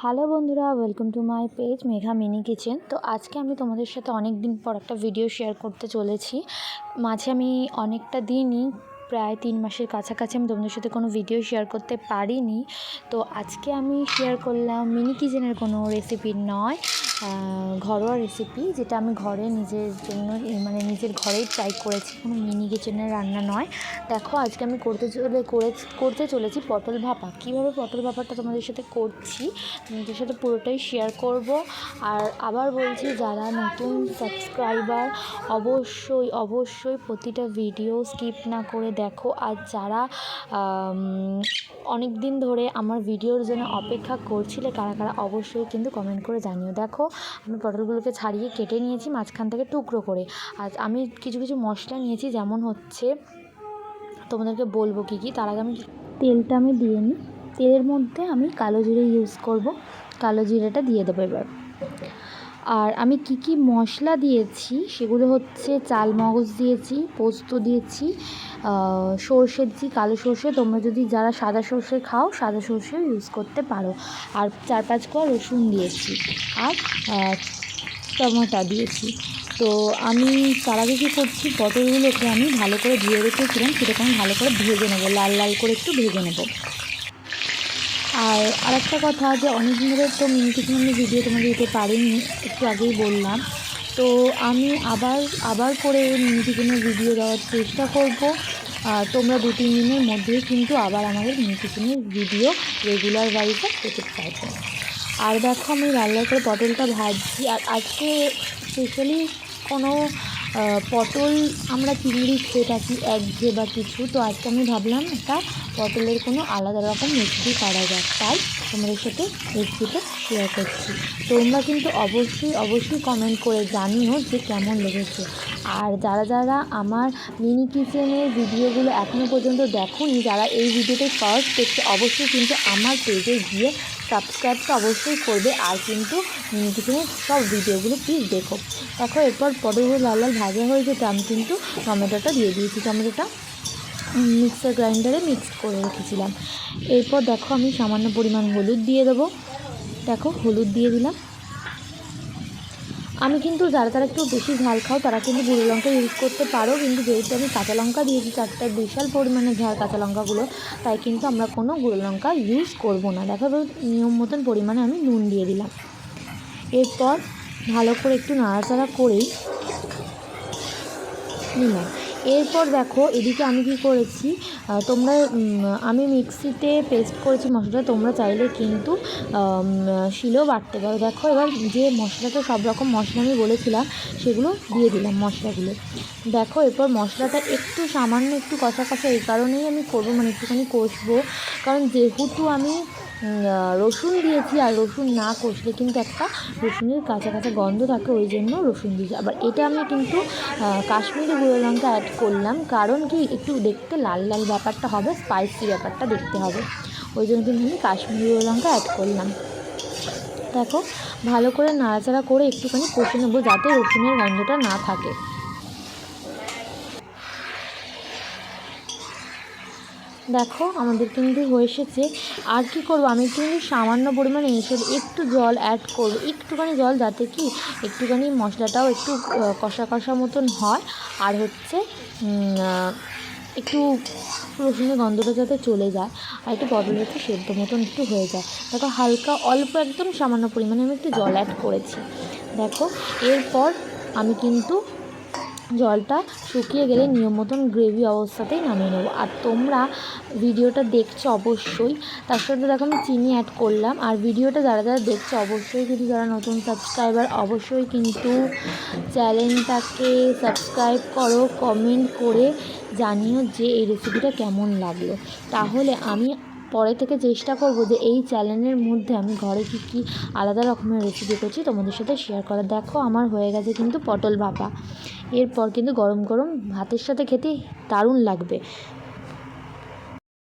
Hello বন্ধুরা, welcome to my page Megha mini kitchen. তো আজকে আমি তোমাদের সাথে অনেক দিন পর একটা ভিডিও শেয়ার করতে চলেছি। মাঝে আমি অনেকটা দিনই প্রায় 3 মাসের কাছাকাছি আমি তোমাদের সাথে কোনো ভিডিও শেয়ার করতে পারিনি। তো আজকে আমি শেয়ার করলাম মিনি কিচেনের কোনো রেসিপি নয়, ঘরোয়া রেসিপি, যেটা আমি ঘরে নিজের জন্য নিজের ঘরেই ট্রাই করেছি, কোনো মিনি কিচেনের রান্না নয়। দেখো আজকে আমি করতে চলেছি পটল ভাপা। কীভাবে পটল ভাপাটা তোমাদের সাথে করছি তোমাদের সাথে পুরোটাই শেয়ার করব। আর আবার বলছি, যারা নতুন সাবস্ক্রাইবার অবশ্যই প্রতিটা ভিডিও স্কিপ না করে দেখো। আর যারা অনেক দিন ধরে আমার ভিডিওর জন্য অপেক্ষা করছিলে কারা কারা অবশ্যই কিন্তু কমেন্ট করে জানিও। দেখো আমি পটলগুলোকে ছাড়িয়ে কেটে নিয়েছি মাঝখান থেকে টুকরো করে। আর আমি কিছু মশলা নিয়েছি, যেমন হচ্ছে তোমাদেরকে বলবো কী। তার আগে আমি তেলটা দিয়ে নিই। তেলের মধ্যে আমি কালো জিরে ইউজ করব, কালো জিরেটা দিয়ে দেবো এবার। আর আমি কি মশলা দিয়েছি সেগুলো হচ্ছে চাল মগজ দিয়েছি, পোস্ত দিয়েছি, সর্ষে দিয়েছি, কালো সর্ষে। তোমরা যদি যারা সাদা সর্ষে খাও সাদা সর্ষেও ইউজ করতে পারো। আর 4-5 কোয়া রসুন দিয়েছি, আর টমেটো দিয়েছি। তো আমি তার আগে কী করছি, পটলগুলোকে আমি ভালো করে ধুয়ে রেখেছিলাম, সেটাকে আমি ভালো করে ভেজে নেবো, লাল লাল করে একটু ভেজে নেবো। আর আরেকটা কথা, যে অনেক দিন ধরে তো মিনি কিচেন আমি ভিডিও তোমাদের দিতে পারিনি, একটু আগেই বললাম। তো আমি আবার করে মিনি কিচেনের ভিডিও দেওয়ার চেষ্টা করব। তোমরা 2-3 দিনের মধ্যেই কিন্তু আবার আমাদের মিনি কিচেনের ভিডিও রেগুলার ওয়াইজে পেতে পারবে। আর দেখো আমি লাল লাল করে পটলটা ভাজছি। আর আজকে স্পেশালি কোনো পটল আমরা চিংড়ি খেয়ে থাকি একঘেয়ে বা কিছু, তো আজকে আমি ভাবলাম একটা পটলের কোনো আলাদা রকম রেসিপি করা যাক, তাই তোমাদের সাথে রেসিপিটা শেয়ার করছি। তোমরা কিন্তু অবশ্যই কমেন্ট করে জানিও যে কেমন লেগেছে। আর যারা আমার মিনি কিচেনের ভিডিওগুলো এখনও পর্যন্ত দেখোনি, যারা এই ভিডিওতে ফার্স্ট দেখছে, অবশ্যই কিন্তু আমার পেজে গিয়ে সাবস্ক্রাইবটা অবশ্যই করবে। আর কিন্তু মিনি কিচেনের সব ভিডিওগুলো প্লিজ দেখো। এরপর পটলগুলো লাল লাল ভাজা হয়ে যেতে আমি কিন্তু টমেটোটা দিয়ে দিয়েছি। টমেটোটা মিক্সার গ্রাইন্ডারে মিক্সড করে রেখেছিলাম। এরপর দেখো আমি সামান্য পরিমাণ হলুদ দিয়ে দেবো। দেখো হলুদ দিয়ে দিলাম। আমি কিন্তু যারা একটু বেশি ঝাল খাও তারা কিন্তু গুঁড়ো লঙ্কা ইউজ করতে পারো, কিন্তু যেহেতু আমি কাঁচা লঙ্কা দিয়েছি 4টা বিশাল পরিমাণে ঝাল কাঁচা লঙ্কাগুলো, তাই কিন্তু আমরা কোনো গুঁড়ো লঙ্কা ইউজ করব না। দেখো নিয়ম মতন পরিমাণে আমি নুন দিয়ে দিলাম। এরপর ভালো করে একটু নাড়াচাড়া করেই নিলাম। এরপর দেখো এদিকে আমি কি করেছি, আমি মিক্সিতে পেস্ট করেছি মশলাটা, তোমরা চাইলে কিন্তু শিলেও বাটতে পারো। দেখো এবার যে মশলাটা, সব রকম মশলা আমি বলেছিলাম সেগুলো দিয়ে দিলাম মশলাগুলো। দেখো এরপর মশলাটা একটু সামান্য একটু কষা এই কারণেই আমি করবো, একটুখানি কষবো, কারণ যেহেতু আমি রসুন দিয়েছি, আর রসুন না কষলে কিন্তু একটা রসুনের কাঁচা গন্ধ থাকে, ওই জন্য রসুন দিয়েছি। আবার এটা আমি কিন্তু কাশ্মীরি গুঁড়ো লঙ্কা অ্যাড করলাম, কারণ কি একটু দেখতে লাল লাল ব্যাপারটা হবে, স্পাইসি ব্যাপারটা দেখতে হবে, ওই জন্য কিন্তু আমি কাশ্মীরি গুঁড়ো লঙ্কা অ্যাড করলাম। দেখো ভালো করে নাড়াচাড়া করে একটুখানি কষে নেবো, যাতে রসুনের গন্ধটা না থাকে। দেখো আমাদের কিন্তু হয়ে এসেছে। আর কি করব, আমি কিন্তু সামান্য পরিমাণে একটু জল অ্যাড করব, একটুখানি জল, যাতে কি একটুখানি মশলাটাও একটু কষা মতন হয়, আর হচ্ছে একটু রসুনের গন্ধটা যাতে চলে যায়, আর একটু পটলের একটু সেদ্ধ মতন একটু হয়ে যায়। দেখো হালকা অল্প একদম সামান্য পরিমাণে আমি একটু জল অ্যাড করেছি। দেখো এরপর আমি কিন্তু জলটা শুকিয়ে গেলে নিয়ম মতন গ্রেভি অবস্থাতেই নামিয়ে নেবো। আর তোমরা ভিডিওটা দেখছো অবশ্যই, তার সাথে দেখো আমি চিনি অ্যাড করলাম। আর ভিডিওটা যারা দেখছো অবশ্যই কিন্তু, যারা নতুন সাবস্ক্রাইবার অবশ্যই কিন্তু চ্যানেলটাকে সাবস্ক্রাইব করো, কমেন্ট করে জানিও যে এই রেসিপিটা কেমন লাগলো। তাহলে আমি পরে থেকে চেষ্টা করব যে এই চ্যানেলের মধ্যে আমি ঘরে কী আলাদা রকমের রেসিপি করছি তোমাদের সাথে শেয়ার করা। দেখো আমার হয়ে গেছে কিন্তু পটল ভাপা। এরপর কিন্তু গরম ভাতের সাথে খেতে দারুণ লাগবে।